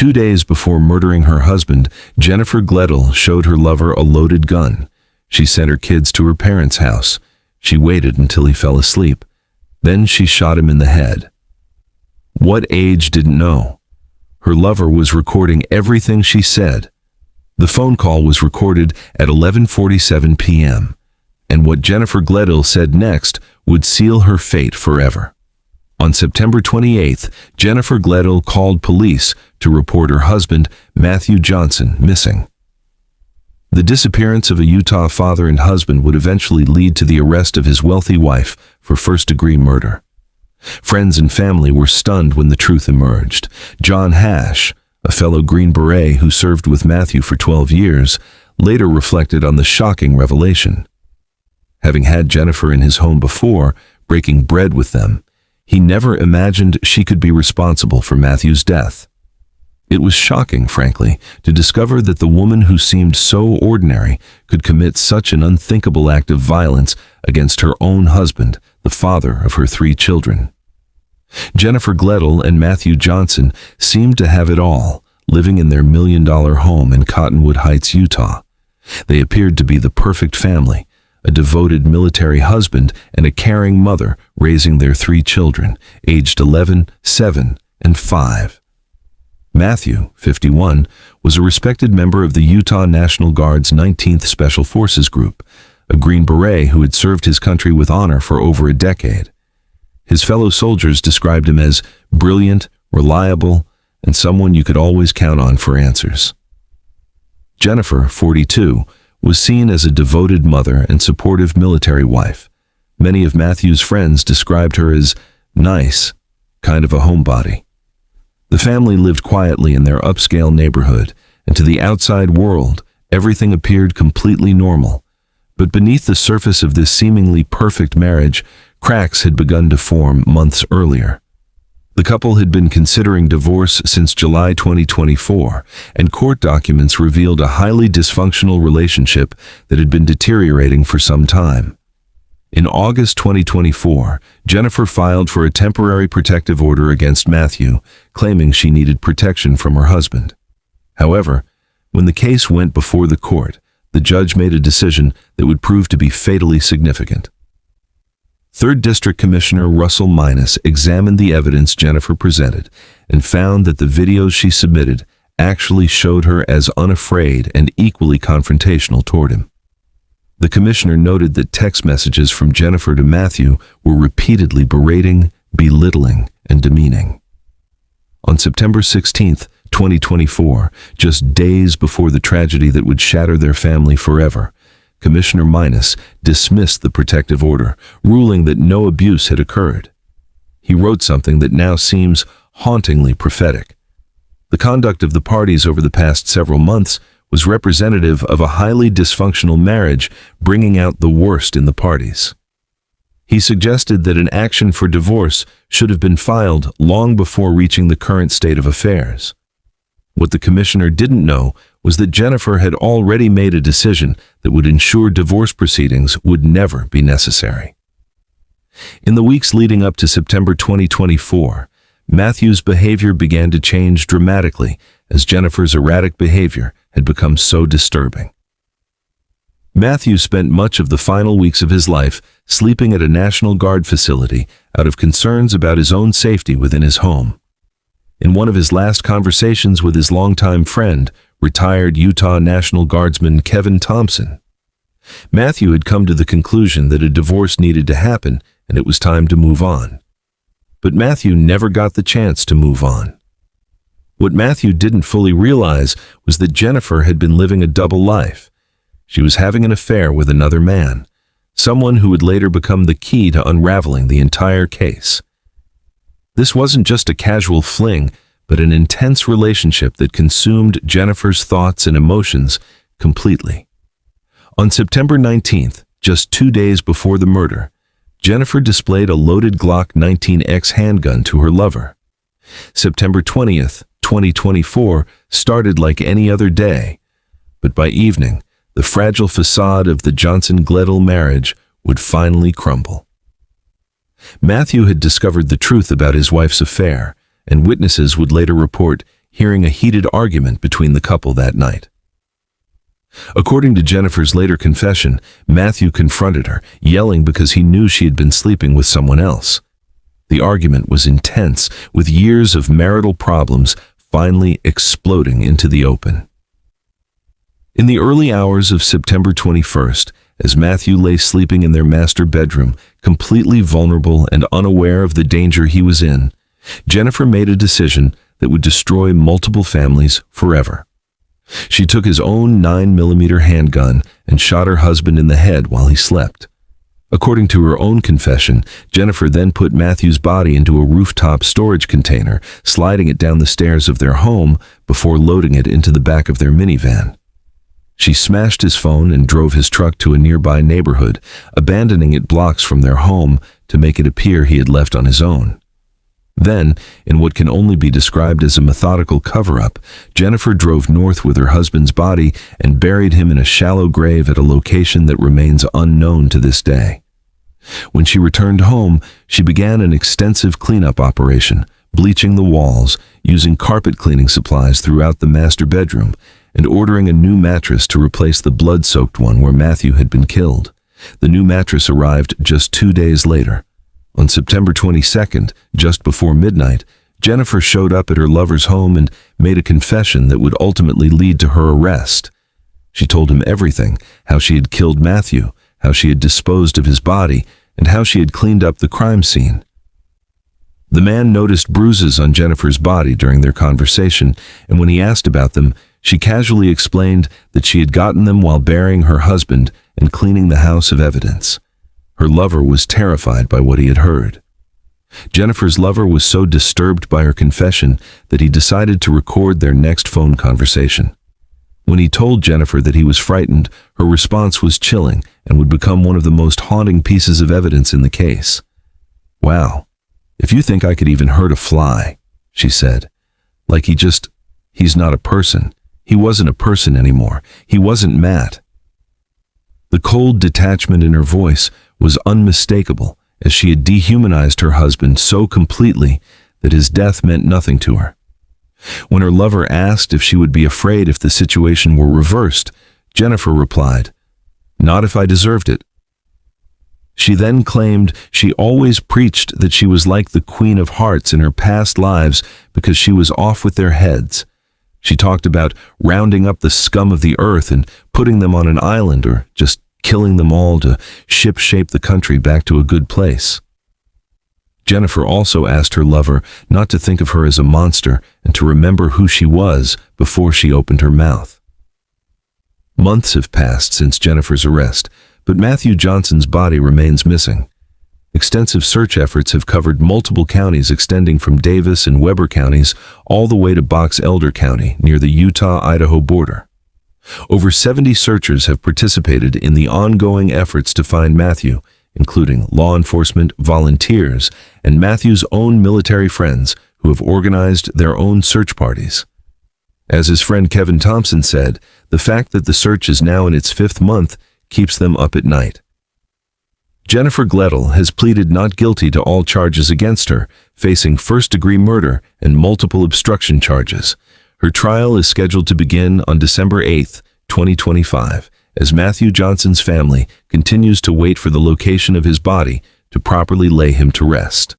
2 days before murdering her husband, Jennifer Gledhill showed her lover a loaded gun. She sent her kids to her parents' house. She waited until he fell asleep. Then she shot him in the head. What age didn't know? Her lover was recording everything she said. The phone call was recorded at 11:47 p.m., and what Jennifer Gledhill said next would seal her fate forever. On September 28th, Jennifer Gledhill called police to report her husband, Matthew Johnson, missing. The disappearance of a Utah father and husband would eventually lead to the arrest of his wealthy wife for first-degree murder. Friends and family were stunned when the truth emerged. John Hash, a fellow Green Beret who served with Matthew for 12 years, later reflected on the shocking revelation. Having had Jennifer in his home before, breaking bread with them, he never imagined she could be responsible for Matthew's death. It was shocking, frankly, to discover that the woman who seemed so ordinary could commit such an unthinkable act of violence against her own husband, the father of her 3 children. Jennifer Gledhill and Matthew Johnson seemed to have it all, living in their $1 million home in Cottonwood Heights, Utah. They appeared to be the perfect family, a devoted military husband and a caring mother raising their 3 children, aged 11, 7, and 5. Matthew, 51, was a respected member of the Utah National Guard's 19th Special Forces Group, a Green Beret who had served his country with honor for over a decade. His fellow soldiers described him as brilliant, reliable, and someone you could always count on for answers. Jennifer, 42, was seen as a devoted mother and supportive military wife. Many of Matthew's friends described her as nice, kind of a homebody. The family lived quietly in their upscale neighborhood, and to the outside world, everything appeared completely normal. But beneath the surface of this seemingly perfect marriage, cracks had begun to form months earlier. The couple had been considering divorce since July 2024, and court documents revealed a highly dysfunctional relationship that had been deteriorating for some time. In August 2024, Jennifer filed for a temporary protective order against Matthew, claiming she needed protection from her husband. However, when the case went before the court, the judge made a decision that would prove to be fatally significant. 3rd District Commissioner Russell Minus examined the evidence Jennifer presented and found that the videos she submitted actually showed her as unafraid and equally confrontational toward him. The commissioner noted that text messages from Jennifer to Matthew were repeatedly berating, belittling, and demeaning. On September 16, 2024, just days before the tragedy that would shatter their family forever, Commissioner Minus dismissed the protective order, ruling that no abuse had occurred. He wrote something that now seems hauntingly prophetic. The conduct of the parties over the past several months was representative of a highly dysfunctional marriage, bringing out the worst in the parties. He suggested that an action for divorce should have been filed long before reaching the current state of affairs. What the commissioner didn't know was that Jennifer had already made a decision that would ensure divorce proceedings would never be necessary. In the weeks leading up to September 2024, Matthew's behavior began to change dramatically as Jennifer's erratic behavior had become so disturbing. Matthew spent much of the final weeks of his life sleeping at a National Guard facility out of concerns about his own safety within his home. In one of his last conversations with his longtime friend, retired Utah National Guardsman Kevin Thompson, Matthew had come to the conclusion that a divorce needed to happen and it was time to move on. But Matthew never got the chance to move on. What Matthew didn't fully realize was that Jennifer had been living a double life. She was having an affair with another man, someone who would later become the key to unraveling the entire case. This wasn't just a casual fling, but an intense relationship that consumed Jennifer's thoughts and emotions completely. On September 19th, just 2 days before the murder, Jennifer displayed a loaded Glock 19X handgun to her lover. September 20th, 2024 started like any other day, but by evening, the fragile facade of the Johnson-Gledhill marriage would finally crumble. Matthew had discovered the truth about his wife's affair, and witnesses would later report hearing a heated argument between the couple that night. According to Jennifer's later confession, Matthew confronted her, yelling because he knew she had been sleeping with someone else. The argument was intense, with years of marital problems finally exploding into the open. In the early hours of September 21st, as Matthew lay sleeping in their master bedroom, completely vulnerable and unaware of the danger he was in, Jennifer made a decision that would destroy multiple families forever. She took his own 9mm handgun and shot her husband in the head while he slept. According to her own confession, Jennifer then put Matthew's body into a rooftop storage container, sliding it down the stairs of their home before loading it into the back of their minivan. She smashed his phone and drove his truck to a nearby neighborhood, abandoning it blocks from their home to make it appear he had left on his own. Then, in what can only be described as a methodical cover-up, Jennifer drove north with her husband's body and buried him in a shallow grave at a location that remains unknown to this day. When she returned home, she began an extensive cleanup operation, bleaching the walls, using carpet cleaning supplies throughout the master bedroom, and ordering a new mattress to replace the blood-soaked one where Matthew had been killed. The new mattress arrived just 2 days later. On September 22nd, just before midnight, Jennifer showed up at her lover's home and made a confession that would ultimately lead to her arrest. She told him everything, how she had killed Matthew, how she had disposed of his body, and how she had cleaned up the crime scene. The man noticed bruises on Jennifer's body during their conversation, and when he asked about them, she casually explained that she had gotten them while burying her husband and cleaning the house of evidence. Her lover was terrified by what he had heard. Jennifer's lover was so disturbed by her confession that he decided to record their next phone conversation. When he told Jennifer that he was frightened, her response was chilling and would become one of the most haunting pieces of evidence in the case. "Wow, if you think I could even hurt a fly," she said. "Like he's not a person. He wasn't a person anymore. He wasn't Matt." The cold detachment in her voice was unmistakable, as she had dehumanized her husband so completely that his death meant nothing to her. When her lover asked if she would be afraid if the situation were reversed, Jennifer replied, "Not if I deserved it." She then claimed she always preached that she was like the Queen of Hearts in her past lives because she was off with their heads. She talked about rounding up the scum of the earth and putting them on an island or just killing them all to ship-shape the country back to a good place. Jennifer also asked her lover not to think of her as a monster and to remember who she was before she opened her mouth. Months have passed since Jennifer's arrest, but Matthew Johnson's body remains missing. Extensive search efforts have covered multiple counties extending from Davis and Weber counties all the way to Box Elder County near the Utah-Idaho border. Over 70 searchers have participated in the ongoing efforts to find Matthew, including law enforcement, volunteers, and Matthew's own military friends who have organized their own search parties. As his friend Kevin Thompson said, the fact that the search is now in its 5th month keeps them up at night. Jennifer Gledhill has pleaded not guilty to all charges against her, facing first-degree murder and multiple obstruction charges. Her trial is scheduled to begin on December 8, 2025, as Matthew Johnson's family continues to wait for the location of his body to properly lay him to rest.